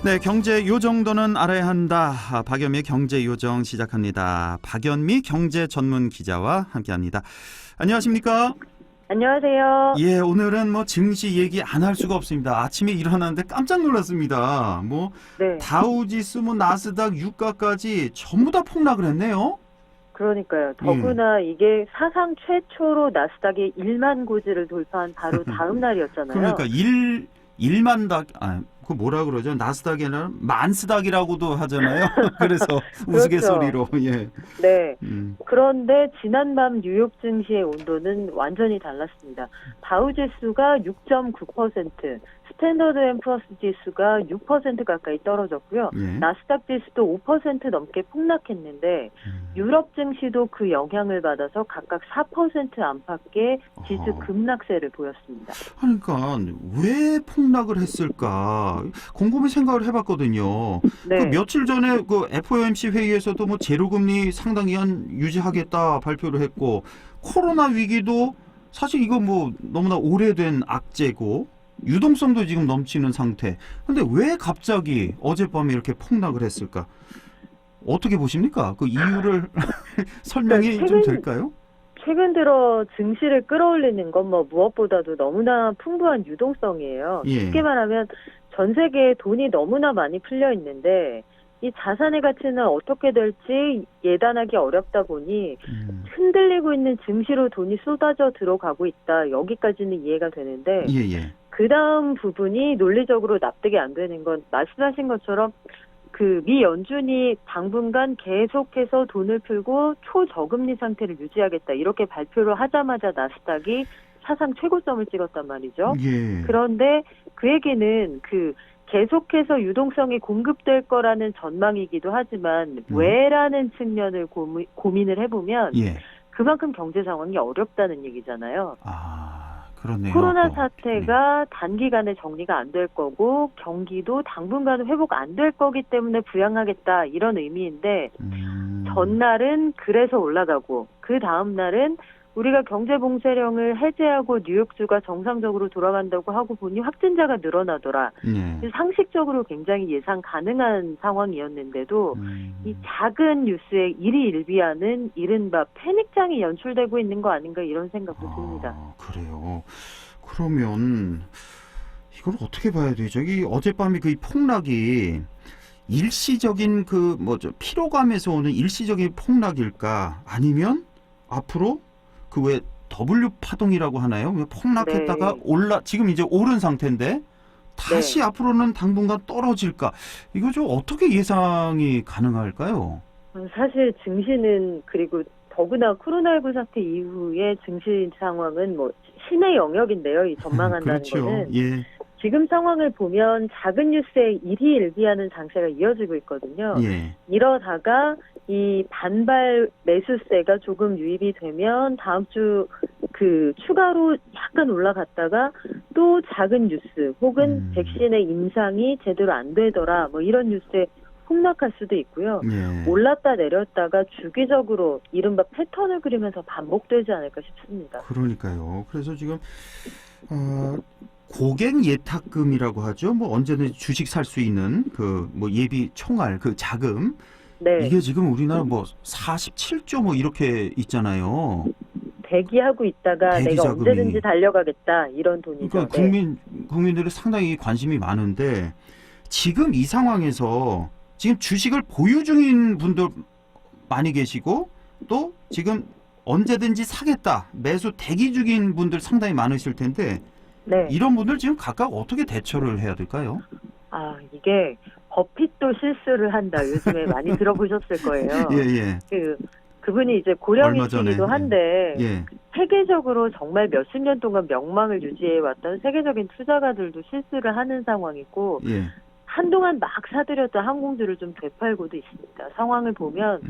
네, 경제 요 정도는 알아야 한다. 박연미의 경제 요정 시작합니다. 박연미 경제 전문 기자와 함께합니다. 안녕하십니까? 안녕하세요. 예, 오늘은 뭐 증시 얘기 안 할 수가 없습니다. 아침에 일어났는데 깜짝 놀랐습니다. 뭐 네, 다우지수, 뭐 나스닥, 유가까지 전부 다 폭락을 했네요. 그러니까요. 더구나 이게 사상 최초로 나스닥이 1만 고지를 돌파한 바로 다음 날이었잖아요. 그러니까 1만 닥, 그 뭐라 그러죠? 나스닥에는 만스닥이라고도 하잖아요. 그래서 우스갯소리로. 예. 네. 음. 그런데 지난밤 뉴욕 증시의 온도는 완전히 달랐습니다. 다우 지수가 6.9%, 스탠더드 앤 푸어스 지수가 6% 가까이 떨어졌고요. 예. 나스닥 지수도 5% 넘게 폭락했는데 유럽 증시도 그 영향을 받아서 각각 4% 안팎의 지수 급락세를 보였습니다. 그러니까 왜 폭락을 했을까 곰곰이 생각을 해봤거든요. 네. 그 며칠 전에 그 FOMC 회의에서도 뭐 제로금리 상당 기간 유지하겠다 발표를 했고, 코로나 위기도 사실 이거 뭐 너무나 오래된 악재고 유동성도 지금 넘치는 상태. 근데 왜 갑자기 어젯밤에 이렇게 폭락을 했을까? 어떻게 보십니까? 그 이유를 설명이 좀 될까요? 최근 들어 증시를 끌어올리는 건 뭐 무엇보다도 너무나 풍부한 유동성이에요. 예. 쉽게 말하면 전 세계에 돈이 너무나 많이 풀려 있는데 이 자산의 가치는 어떻게 될지 예단하기 어렵다 보니 흔들리고 있는 증시로 돈이 쏟아져 들어가고 있다. 여기까지는 이해가 되는데 예. 그 다음 부분이 논리적으로 납득이 안 되는 건 말씀하신 것처럼 그 미 연준이 당분간 계속해서 돈을 풀고 초저금리 상태를 유지하겠다 이렇게 발표를 하자마자 나스닥이 사상 최고점을 찍었단 말이죠. 예. 그런데 그 얘기는 그 계속해서 유동성이 공급될 거라는 전망이기도 하지만 왜라는 측면을 고민을 해보면 예. 그만큼 경제 상황이 어렵다는 얘기잖아요. 그렇네요. 코로나 또. 사태가 단기간에 정리가 안 될 거고 경기도 당분간은 회복 안 될 거기 때문에 부양하겠다 이런 의미인데 전날은 그래서 올라가고 그 다음 날은 우리가 경제 봉쇄령을 해제하고 뉴욕주가 정상적으로 돌아간다고 하고 보니 확진자가 늘어나더라. 예. 상식적으로 굉장히 예상 가능한 상황이었는데도 이 작은 뉴스에 일희일비하는 이른바 패닉장이 연출되고 있는 거 아닌가 이런 생각도 듭니다. 그래요. 그러면 이걸 어떻게 봐야 되죠? 이 어젯밤에 그 폭락이 일시적인 그 뭐죠 피로감에서 오는 일시적인 폭락일까? 아니면 앞으로 그 왜 W 파동이라고 하나요? 폭락했다가 네. 지금 이제 오른 상태인데 다시 앞으로는 당분간 떨어질까? 이거 좀 어떻게 예상이 가능할까요? 사실 증시는 그리고 더구나 코로나19 사태 이후의 증시 상황은 뭐 신의 영역인데요. 이 전망한다는 그렇죠. 거는. 예. 지금 상황을 보면 작은 뉴스에 일희일비하는 장세가 이어지고 있거든요. 예. 이러다가 이 반발 매수세가 조금 유입이 되면 다음 주 그 추가로 약간 올라갔다가 또 작은 뉴스 혹은 백신의 임상이 제대로 안 되더라 뭐 이런 뉴스에 폭락할 수도 있고요. 예. 올랐다 내렸다가 주기적으로 이른바 패턴을 그리면서 반복되지 않을까 싶습니다. 그러니까요. 그래서 지금 고객 예탁금이라고 하죠. 뭐 언제든지 주식 살 수 있는 그 뭐 예비 총알 그 자금. 네. 이게 지금 우리나라 뭐 47조 뭐 이렇게 있잖아요. 대기하고 있다가 대기 내가 자금이. 언제든지 달려가겠다 이런 돈이죠. 그러니까 네. 국민들이 상당히 관심이 많은데 지금 이 상황에서 지금 주식을 보유 중인 분들 많이 계시고 또 지금 언제든지 사겠다 매수 대기 중인 분들 상당히 많으실 텐데 네. 이런 분들 지금 각각 어떻게 대처를 해야 될까요? 이게 버핏도 실수를 한다. 요즘에 많이 들어보셨을 거예요. 예. 그분이 이제 얼마 전에, 고령이시기도 한데 예. 세계적으로 정말 몇십 년 동안 명망을 유지해왔던 세계적인 투자가들도 실수를 하는 상황이고 예. 한동안 막 사들였던 항공주를 좀 되팔고도 있습니다. 상황을 보면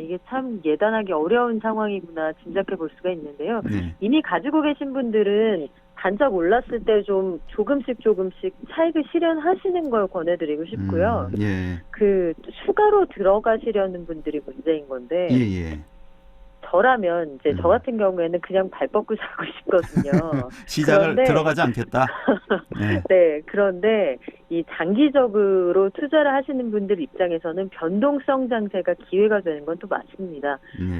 이게 참 예단하기 어려운 상황이구나 짐작해 볼 수가 있는데요. 네. 이미 가지고 계신 분들은 반짝 올랐을 때 좀 조금씩 차익을 실현하시는 걸 권해드리고 싶고요. 예. 그 추가로 들어가시려는 분들이 문제인 건데 예. 저라면 이제 저 같은 경우에는 그냥 발 뻗고 살고 싶거든요. 시장을 그런데, 들어가지 않겠다. 네. 네, 그런데 이 장기적으로 투자를 하시는 분들 입장에서는 변동성 장세가 기회가 되는 건 또 맞습니다.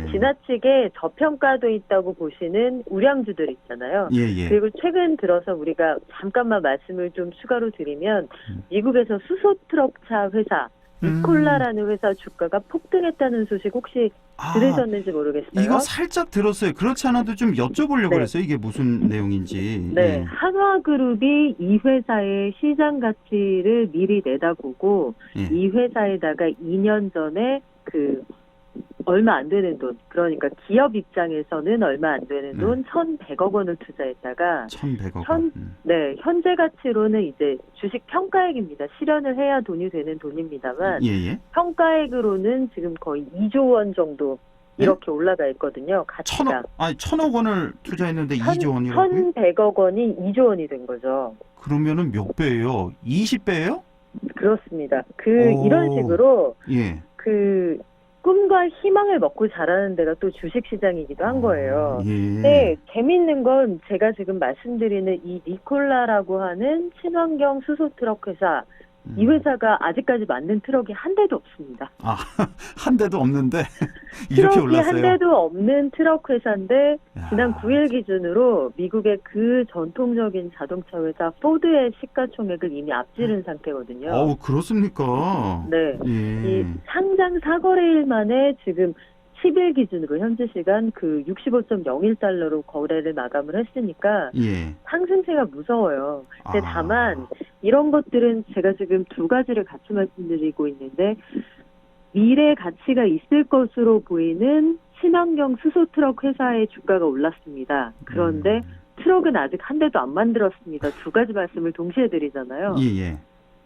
지나치게 저평가돼 있다고 보시는 우량주들 있잖아요. 예, 예. 그리고 최근 들어서 우리가 잠깐만 말씀을 좀 추가로 드리면 미국에서 수소 트럭차 회사 니콜라라는 회사 주가가 폭등했다는 소식 혹시 들으셨는지 모르겠어요. 이거 살짝 들었어요. 그렇지 않아도 좀 여쭤보려고 네. 그랬어요. 이게 무슨 내용인지. 네, 예. 한화그룹이 이 회사의 시장 가치를 미리 내다보고 예. 이 회사에다가 2년 전에 얼마 안 되는 돈, 그러니까 기업 입장에서는 얼마 안 되는 돈 1,100억 원을 투자했다가 1,100억 원. 네, 현재 가치로는 이제 주식 평가액입니다. 실현을 해야 돈이 되는 돈입니다만 예, 예. 평가액으로는 지금 거의 2조 원 정도 이렇게 올라가 있거든요. 가치가. 1,000억 원을 투자했는데 2조 원이라고요? 1,100억 원이 2조 원이 된 거죠. 그러면은 몇 배예요? 20배예요? 그렇습니다. 이런 식으로 예. 꿈과 희망을 먹고 자라는 데가 또 주식시장이기도 한 거예요. 예. 근데 재밌는 건 제가 지금 말씀드리는 이 니콜라라고 하는 친환경 수소트럭 회사, 이 회사가 아직까지 만든 트럭이 한 대도 없습니다. 한 대도 없는데 이렇게 트럭이 올랐어요. 한 대도 없는 트럭 회사인데 야. 지난 9일 기준으로 미국의 그 전통적인 자동차 회사 포드의 시가총액을 이미 앞지른 상태거든요. 그렇습니까? 네. 예. 이 상장 사거래일 만에 지금 10일 기준으로 현재 시간 65.01달러로 거래를 마감을 했으니까 예. 상승세가 무서워요. 근데 다만 이런 것들은 제가 지금 두 가지를 같이 말씀드리고 있는데 미래 가치가 있을 것으로 보이는 친환경 수소트럭 회사의 주가가 올랐습니다. 그런데 트럭은 아직 한 대도 안 만들었습니다. 두 가지 말씀을 동시에 드리잖아요. 예.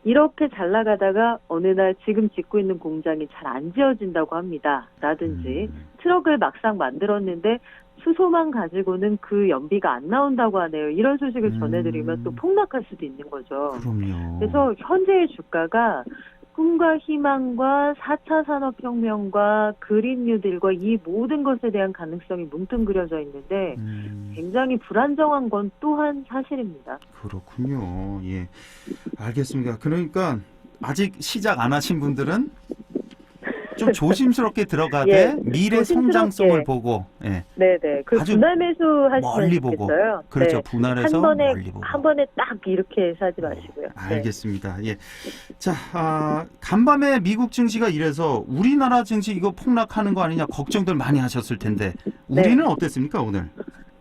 이렇게 잘 나가다가 어느 날 지금 짓고 있는 공장이 잘 안 지어진다고 합니다. 라든지 트럭을 막상 만들었는데 수소만 가지고는 그 연비가 안 나온다고 하네요. 이런 소식을 전해드리면 또 폭락할 수도 있는 거죠. 그럼요. 그래서 현재의 주가가 꿈과 희망과 4차 산업혁명과 그린 뉴딜과 이 모든 것에 대한 가능성이 뭉뚱그려져 있는데 굉장히 불안정한 건 또한 사실입니다. 그렇군요. 예. 알겠습니다. 그러니까 아직 시작 안 하신 분들은 좀 조심스럽게 들어가되 예, 미래 성장성을 보고 네네. 아주 분할 매수하시면 멀리 보고. 좋겠어요. 그렇죠. 네. 분할해서 멀리 보고. 한 번에 딱 이렇게 사지 마시고요. 알겠습니다. 예. 자, 간밤에 미국 증시가 이래서 우리나라 증시 이거 폭락하는 거 아니냐 걱정들 많이 하셨을 텐데 우리는 어땠습니까 오늘?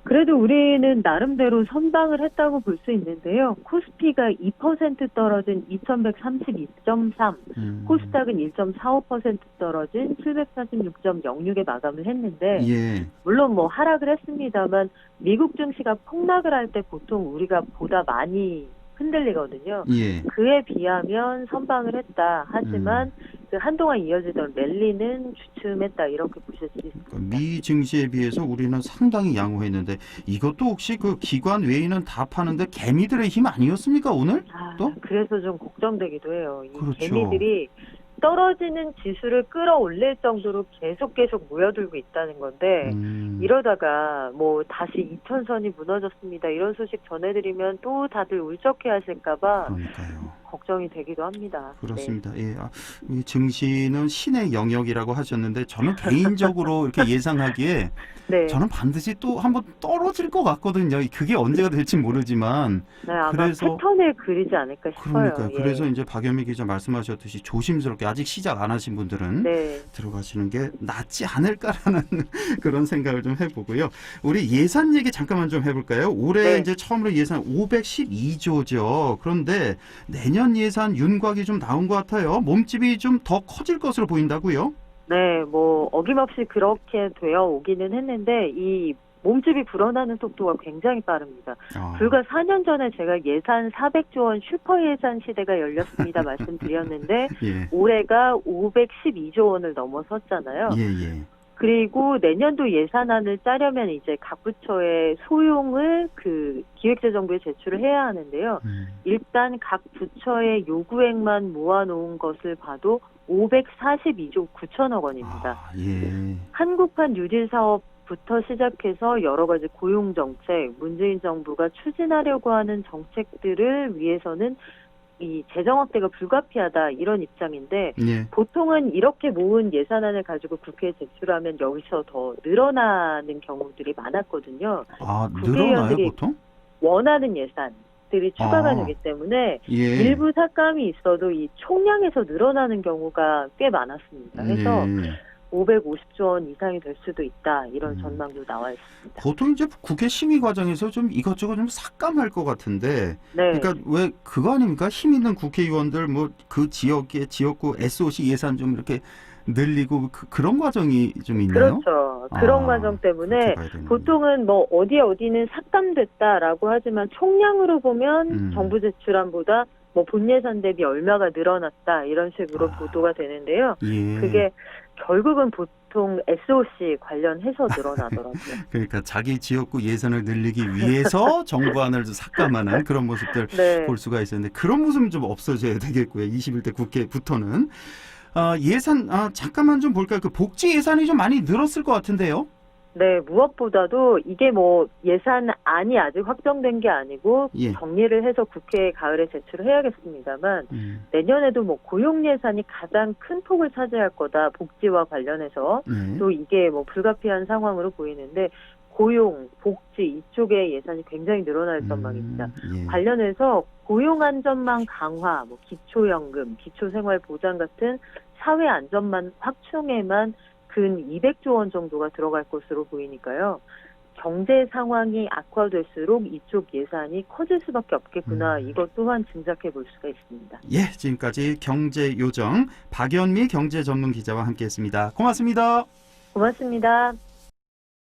그래도 우리는 나름대로 선방을 했다고 볼 수 있는데요. 코스피가 2% 떨어진 2132.3, 코스닥은 1.45% 떨어진 746.06에 마감을 했는데 물론 뭐 하락을 했습니다만 미국 증시가 폭락을 할 때 보통 우리가 보다 많이 흔들리거든요. 그에 비하면 선방을 했다. 하지만 그 한동안 이어지던 랠리는 주춤했다. 이렇게 보실 수 있습니다. 미 증시에 비해서 우리는 상당히 양호했는데 이것도 혹시 그 기관 외인은 다 파는데 개미들의 힘 아니었습니까 오늘? 또? 그래서 좀 걱정되기도 해요. 이 그렇죠. 개미들이 떨어지는 지수를 끌어올릴 정도로 계속 모여들고 있다는 건데 이러다가 뭐 다시 2000선이 무너졌습니다. 이런 소식 전해드리면 또 다들 울적해 하실까봐 그러니까요. 걱정이 되기도 합니다. 그렇습니다. 예, 이 증시는 신의 영역이라고 하셨는데 저는 개인적으로 이렇게 예상하기에 저는 반드시 또 한번 떨어질 것 같거든요. 그게 언제가 될지 모르지만 아마 그래서 패턴을 그리지 않을까 싶어요. 그러니까요. 그래서 이제 박연미 기자 말씀하셨듯이 조심스럽게 아직 시작 안 하신 분들은 들어가시는 게 낫지 않을까라는 그런 생각을 좀 해보고요. 우리 예산 얘기 잠깐만 좀 해볼까요? 올해 이제 처음으로 예산 512조죠. 그런데 내년 예산 윤곽이 좀 나온 것 같아요. 몸집이 좀 더 커질 것으로 보인다고요? 네, 뭐 어김없이 그렇게 되어 오기는 했는데 이 몸집이 불어나는 속도가 굉장히 빠릅니다. 불과 4년 전에 제가 예산 400조 원 슈퍼 예산 시대가 열렸습니다 말씀드렸는데 올해가 512조 원을 넘어섰잖아요. 그리고 내년도 예산안을 짜려면 이제 각 부처의 소용을 기획재정부에 제출을 해야 하는데요. 일단 각 부처의 요구액만 모아놓은 것을 봐도 542조 9천억 원입니다. 한국판 뉴딜 사업부터 시작해서 여러 가지 고용정책, 문재인 정부가 추진하려고 하는 정책들을 위해서는 이 재정 확대가 불가피하다 이런 입장인데 예. 보통은 이렇게 모은 예산안을 가지고 국회에 제출하면 여기서 더 늘어나는 경우들이 많았거든요. 아, 늘어나요, 국회의원들이 보통? 원하는 예산들이 추가가 아. 되기 때문에 예. 일부 삭감이 있어도 이 총량에서 늘어나는 경우가 꽤 많았습니다. 그래서 예. 550조 원 이상이 될 수도 있다 이런 음. 전망도 나와 있습니다. 보통 이제 국회 심의 과정에서 좀 이것저것 좀 삭감할 것 같은데, 네. 그러니까 왜 그거 아닙니까? 힘 있는 국회의원들 뭐 그 지역의 지역구 SOC 예산 좀 이렇게 늘리고 그런 과정이 좀 있나요? 그렇죠. 그런 아, 과정 때문에 그렇게 봐야 되는군요. 보통은 뭐 어디는 삭감됐다라고 하지만 총량으로 보면 정부 제출안보다 뭐 본 예산 대비 얼마가 늘어났다 이런 식으로 보도가 되는데요. 예. 그게 결국은 보통 SOC 관련해서 늘어나더라고요. 그러니까 자기 지역구 예산을 늘리기 위해서 정부안을 삭감하는 그런 모습들 네. 볼 수가 있었는데, 그런 모습은 좀 없어져야 되겠고요. 21대 국회부터는. 예산, 잠깐만 좀 볼까요? 그 복지 예산이 좀 많이 늘었을 것 같은데요? 네, 무엇보다도 이게 뭐 예산안이 아직 확정된 게 아니고 예. 정리를 해서 국회에 가을에 제출을 해야겠습니다만 내년에도 뭐 고용 예산이 가장 큰 폭을 차지할 거다. 복지와 관련해서 네. 또 이게 뭐 불가피한 상황으로 보이는데 고용, 복지 이쪽에 예산이 굉장히 늘어날 전망입니다. 예. 관련해서 고용안전망 강화, 뭐 기초연금, 기초생활보장 같은 사회안전망 확충에만 근 200조 원 정도가 들어갈 것으로 보이니까요. 경제 상황이 악화될수록 이쪽 예산이 커질 수밖에 없겠구나. 이것 또한 짐작해 볼 수가 있습니다. 예, 지금까지 경제요정 박연미 경제전문기자와 함께했습니다. 고맙습니다. 고맙습니다.